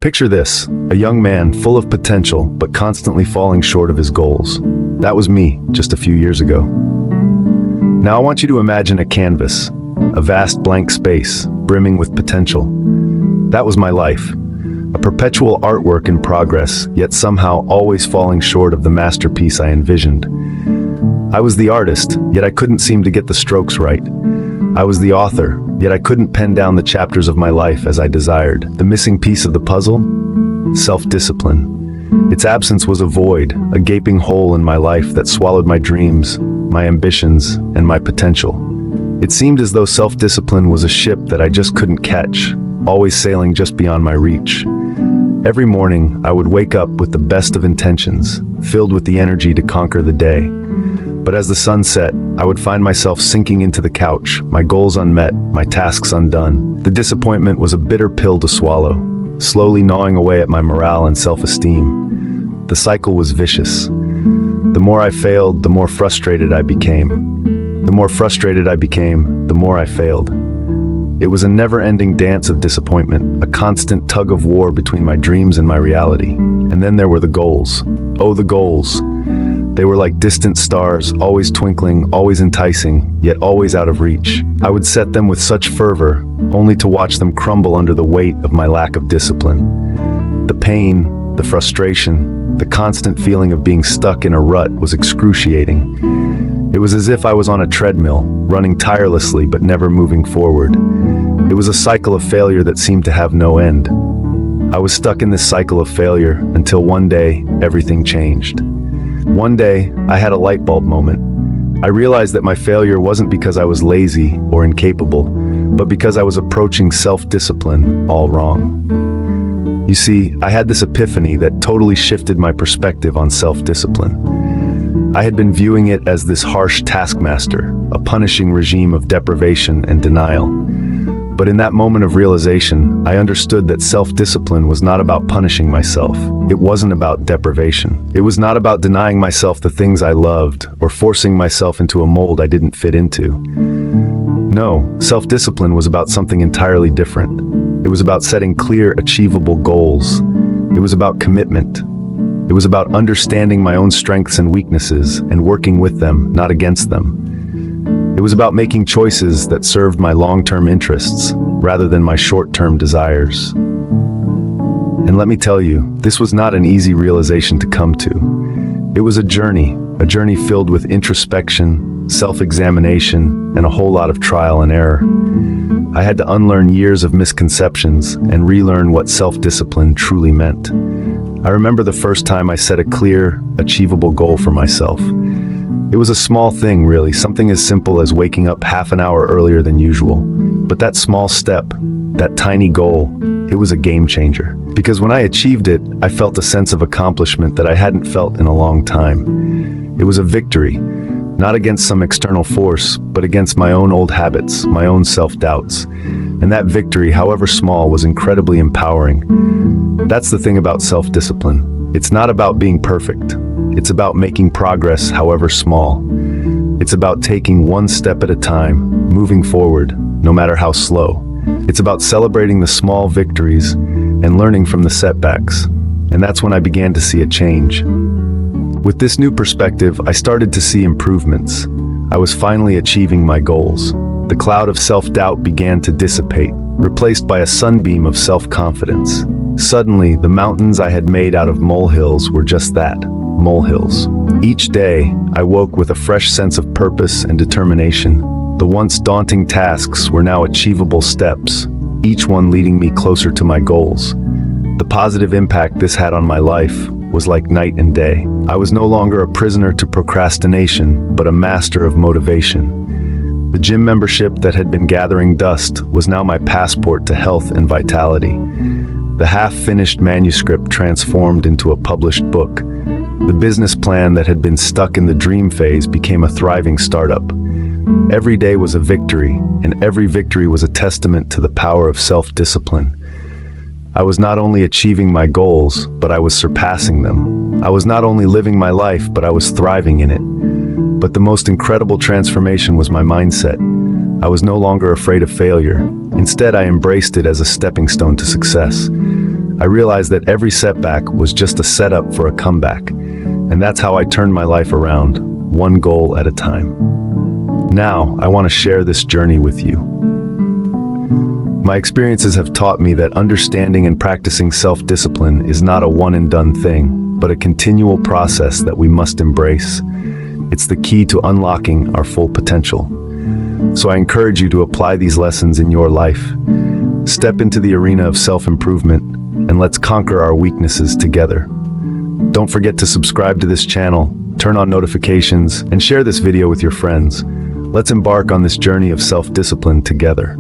Picture this, a young man full of potential but constantly falling short of his goals. That was me just a few years ago. Now I want you to imagine a canvas, a vast blank space brimming with potential. That was my life, a perpetual artwork in progress, yet somehow always falling short of the masterpiece I envisioned. I was the artist, yet I couldn't seem to get the strokes right. I was the author, yet I couldn't pen down the chapters of my life as I desired. The missing piece of the puzzle? Self-discipline. Its absence was a void, a gaping hole in my life that swallowed my dreams, my ambitions, and my potential. It seemed as though self-discipline was a ship that I just couldn't catch, always sailing just beyond my reach. Every morning, I would wake up with the best of intentions, filled with the energy to conquer the day. But as the sun set, I would find myself sinking into the couch, my goals unmet, my tasks undone. The disappointment was a bitter pill to swallow, slowly gnawing away at my morale and self-esteem. The cycle was vicious. The more I failed, the more frustrated I became. The more frustrated I became, the more I failed. It was a never-ending dance of disappointment, a constant tug of war between my dreams and my reality. And then there were the goals. Oh, the goals. They were like distant stars, always twinkling, always enticing, yet always out of reach. I would set them with such fervor, only to watch them crumble under the weight of my lack of discipline. The pain, the frustration, the constant feeling of being stuck in a rut was excruciating. It was as if I was on a treadmill, running tirelessly but never moving forward. It was a cycle of failure that seemed to have no end. I was stuck in this cycle of failure until one day, everything changed. One day, I had a light bulb moment. I realized that my failure wasn't because I was lazy or incapable, but because I was approaching self-discipline all wrong. You see, I had this epiphany that totally shifted my perspective on self-discipline. I had been viewing it as this harsh taskmaster, a punishing regime of deprivation and denial. But in that moment of realization, I understood that self-discipline was not about punishing myself. It wasn't about deprivation. It was not about denying myself the things I loved or forcing myself into a mold I didn't fit into. No, self-discipline was about something entirely different. It was about setting clear, achievable goals. It was about commitment. It was about understanding my own strengths and weaknesses and working with them, not against them. It was about making choices that served my long-term interests rather than my short-term desires. And let me tell you, this was not an easy realization to come to. It was a journey filled with introspection, self-examination, and a whole lot of trial and error. I had to unlearn years of misconceptions and relearn what self-discipline truly meant. I remember the first time I set a clear, achievable goal for myself. It was a small thing, really, something as simple as waking up half an hour earlier than usual. But that small step, that tiny goal, it was a game changer. Because when I achieved it, I felt a sense of accomplishment that I hadn't felt in a long time. It was a victory, not against some external force, but against my own old habits, my own self-doubts. And that victory, however small, was incredibly empowering. That's the thing about self-discipline. It's not about being perfect. It's about making progress, however small. It's about taking one step at a time, moving forward, no matter how slow. It's about celebrating the small victories and learning from the setbacks. And that's when I began to see a change. With this new perspective, I started to see improvements. I was finally achieving my goals. The cloud of self-doubt began to dissipate, replaced by a sunbeam of self-confidence. Suddenly, the mountains I had made out of molehills were just that, molehills. Each day, I woke with a fresh sense of purpose and determination. The once daunting tasks were now achievable steps, each one leading me closer to my goals. The positive impact this had on my life was like night and day. I was no longer a prisoner to procrastination, but a master of motivation. The gym membership that had been gathering dust was now my passport to health and vitality. The half-finished manuscript transformed into a published book. The business plan that had been stuck in the dream phase became a thriving startup. Every day was a victory, and every victory was a testament to the power of self-discipline. I was not only achieving my goals, but I was surpassing them. I was not only living my life, but I was thriving in it. But the most incredible transformation was my mindset. I was no longer afraid of failure. Instead, I embraced it as a stepping stone to success. I realized that every setback was just a setup for a comeback, and that's how I turned my life around, one goal at a time. Now, I want to share this journey with you. My experiences have taught me that understanding and practicing self-discipline is not a one-and-done thing, but a continual process that we must embrace. It's the key to unlocking our full potential. So I encourage you to apply these lessons in your life. Step into the arena of self-improvement, and let's conquer our weaknesses together. Don't forget to subscribe to this channel, turn on notifications, and share this video with your friends. Let's embark on this journey of self-discipline together.